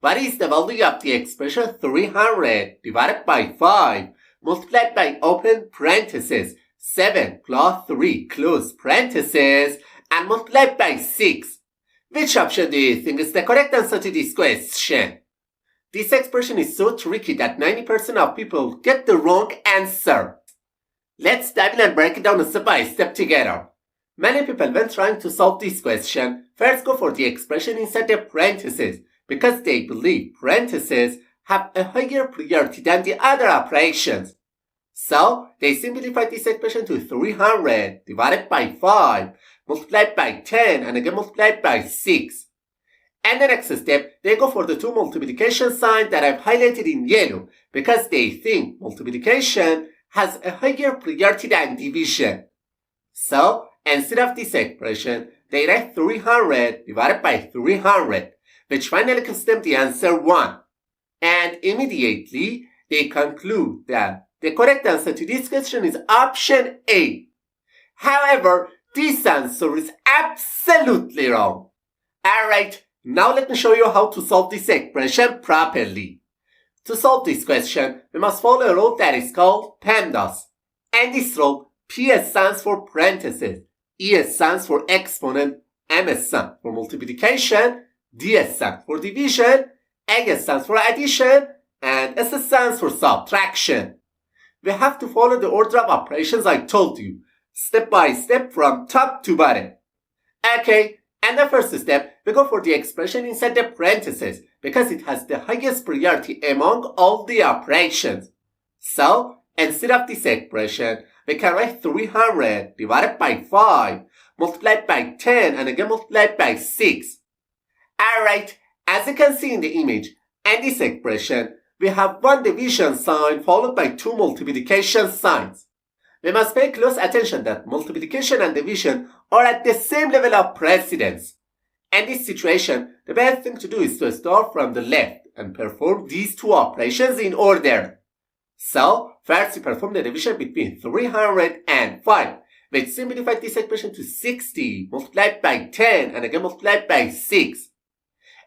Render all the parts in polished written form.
What is the value of the expression 300 divided by 5 multiplied by open parenthesis 7 plus 3 close parenthesis and multiplied by 6? Which option do you think is the correct answer to this question? This expression is so tricky that 90% of people get the wrong answer. Let's dive in and break it down step by step together. Many people, when trying to solve this question, first go for the expression inside the parentheses because they believe parentheses have a higher priority than the other operations. So, they simplify this expression to 300 divided by 5 multiplied by 10 and again multiplied by 6. And the next step, they go for the two multiplication signs that I've highlighted in yellow because they think multiplication has a higher priority than division. So, instead of this expression, they write 300 divided by 300, which finally gives them the answer 1. And immediately, they conclude that the correct answer to this question is option A. However, this answer is absolutely wrong. Alright, now let me show you how to solve this expression properly. To solve this question, we must follow a rule that is called PEMDAS. And this rule, P stands for parentheses, E stands for exponent, M stands for multiplication, D stands for division, A stands for addition, and S stands for subtraction. We have to follow the order of operations I told you, step by step from top to bottom. Okay, and the first step, we go for the expression inside the parentheses because it has the highest priority among all the operations. So, instead of this expression, we can write 300 divided by 5 multiplied by 10 and again multiplied by 6. Alright, as you can see in the image and this expression, we have one division sign followed by two multiplication signs. We must pay close attention that multiplication and division are at the same level of precedence. In this situation, the best thing to do is to start from the left and perform these two operations in order. So, first we perform the division between 300 and 5, which simplifies this expression to 60 multiplied by 10 and again multiplied by 6.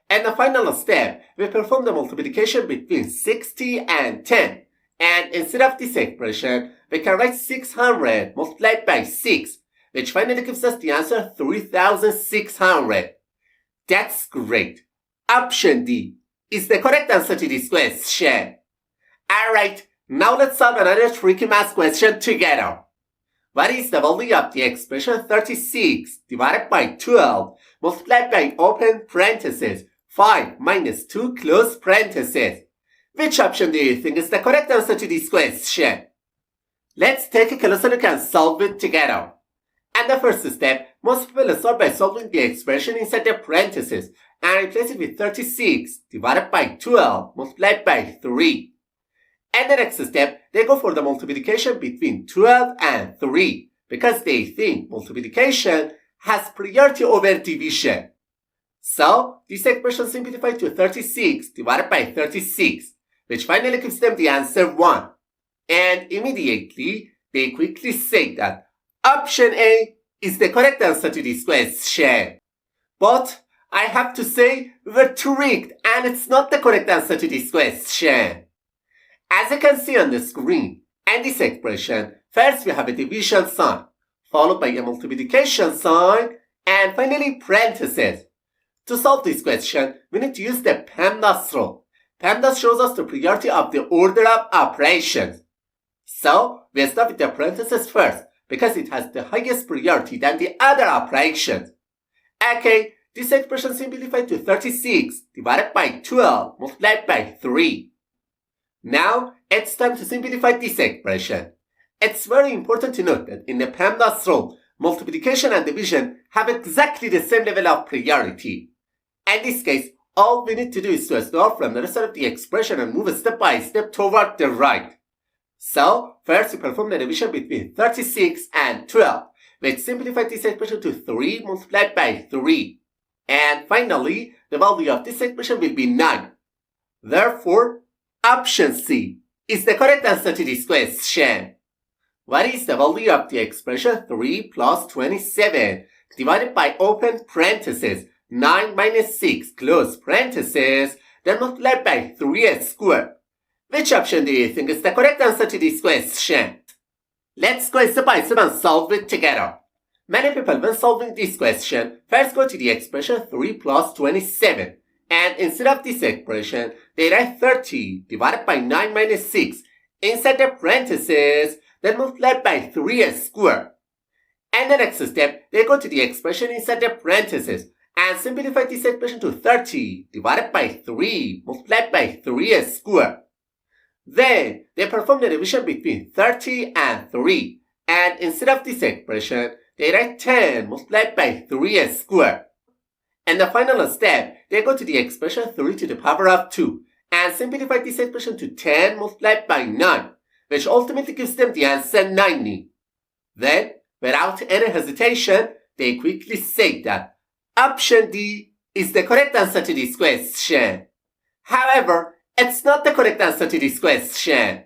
And the final step, we perform the multiplication between 60 and 10. And instead of this expression, we can write 600 multiplied by 6, which finally gives us the answer 3600. That's great. Option D is the correct answer to this question. Alright, now let's solve another tricky math question together. What is the value of the expression 36 divided by 12 multiplied by open parentheses 5 minus 2 close parentheses? Which option do you think is the correct answer to this question? Let's take a closer look and solve it together. And the first step, most people start by solving the expression inside the parentheses and replace it with 36 divided by 12 multiplied by 3. And the next step, they go for the multiplication between 12 and 3 because they think multiplication has priority over division. So, this expression simplifies to 36 divided by 36, which finally gives them the answer 1. And immediately, they quickly say that option A is the correct answer to this question. But I have to say, we're tricked and it's not the correct answer to this question. As you can see on the screen, in this expression, first we have a division sign, followed by a multiplication sign, and finally parentheses. To solve this question, we need to use the PEMDAS rule. PEMDAS shows us the priority of the order of operations. So, we start with the parentheses first, because it has the highest priority than the other operations. Okay, this expression simplified to 36 divided by 12 multiplied by 3. Now, it's time to simplify this expression. It's very important to note that in the PEMDAS rule, multiplication and division have exactly the same level of priority. In this case, all we need to do is to start from the rest of the expression and move step by step toward the right. So, first we perform the division between 36 and 12, which simplifies this expression to 3 multiplied by 3. And finally, the value of this expression will be 9. Therefore, option C is the correct answer to this question. What is the value of the expression 3 plus 27 divided by open parentheses 9 minus 6 close parentheses then multiplied by 3 squared. Which option do you think is the correct answer to this question? Let's go step by step and solve it together. Many people, when solving this question, first go to the expression 3 plus 27. And instead of this expression, they write 30 divided by 9 minus 6 inside the parentheses, then multiplied by 3 squared. And the next step, they go to the expression inside the parentheses and simplify this expression to 30 divided by 3 multiplied by 3 squared. Then, they perform the division between 30 and 3. And instead of this expression, they write 10 multiplied by 3 squared. And the final step, they go to the expression 3 to the power of 2 and simplify this expression to 10 multiplied by 9, which ultimately gives them the answer 90. Then, without any hesitation, they quickly say that option D is the correct answer to this question. However, it's not the correct answer to this question.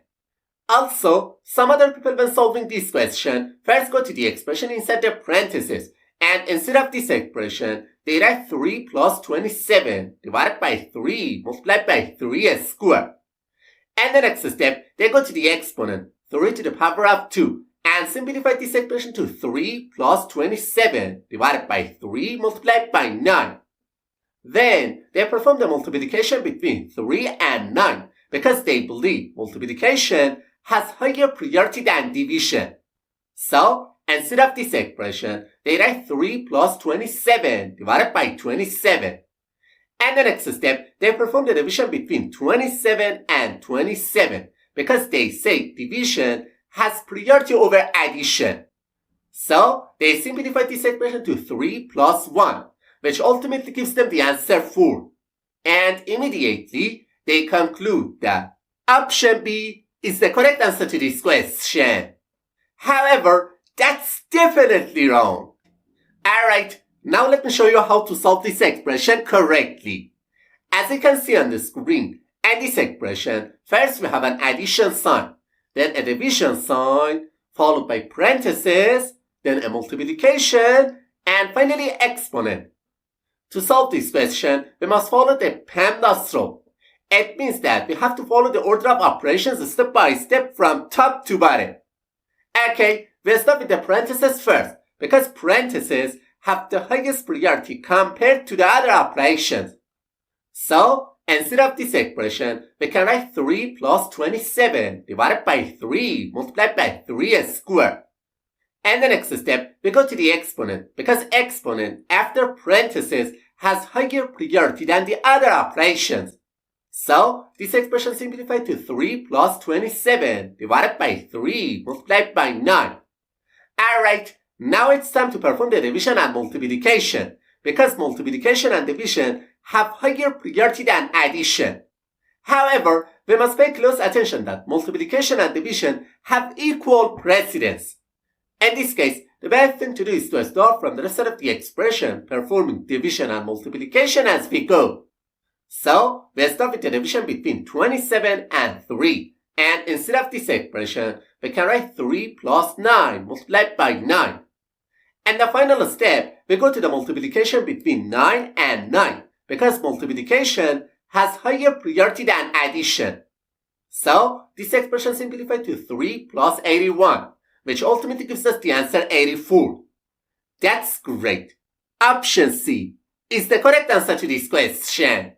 Also, some other people when solving this question first go to the expression inside the parentheses and instead of this expression, they write 3 plus 27 divided by 3 multiplied by 3 squared. And the next step, they go to the exponent 3 to the power of 2 and simplify this expression to 3 plus 27 divided by 3 multiplied by 9. Then, they perform the multiplication between 3 and 9 because they believe multiplication has higher priority than division. So, instead of this expression, they write 3 plus 27 divided by 27. And the next step, they perform the division between 27 and 27 because they say division has priority over addition. So, they simplify this expression to 3 plus 1, which ultimately gives them the answer 4. And immediately, they conclude that option B is the correct answer to this question. However, that's definitely wrong. Alright, now let me show you how to solve this expression correctly. As you can see on the screen, in this expression, first we have an addition sign, then a division sign, followed by parentheses, then a multiplication, and finally exponent. To solve this question, we must follow the PEMDAS rule. It means that we have to follow the order of operations step by step from top to bottom. Okay, we'll start with the parentheses first, because parentheses have the highest priority compared to the other operations. So, instead of this expression, we can write 3 plus 27 divided by 3 multiplied by 3 squared. And the next step, we go to the exponent, because exponent after parentheses has higher priority than the other operations. So, this expression simplified to 3 plus 27 divided by 3 multiplied by 9. Alright, now it's time to perform the division and multiplication, because multiplication and division have higher priority than addition. However, we must pay close attention that multiplication and division have equal precedence. In this case, the best thing to do is to start from the rest of the expression performing division and multiplication as we go. So, we start with the division between 27 and 3. And instead of this expression, we can write 3 plus 9 multiplied by 9. And the final step, we go to the multiplication between 9 and 9 because multiplication has higher priority than addition. So, this expression simplified to 3 plus 81, which ultimately gives us the answer 84. That's great. Option C is the correct answer to this question.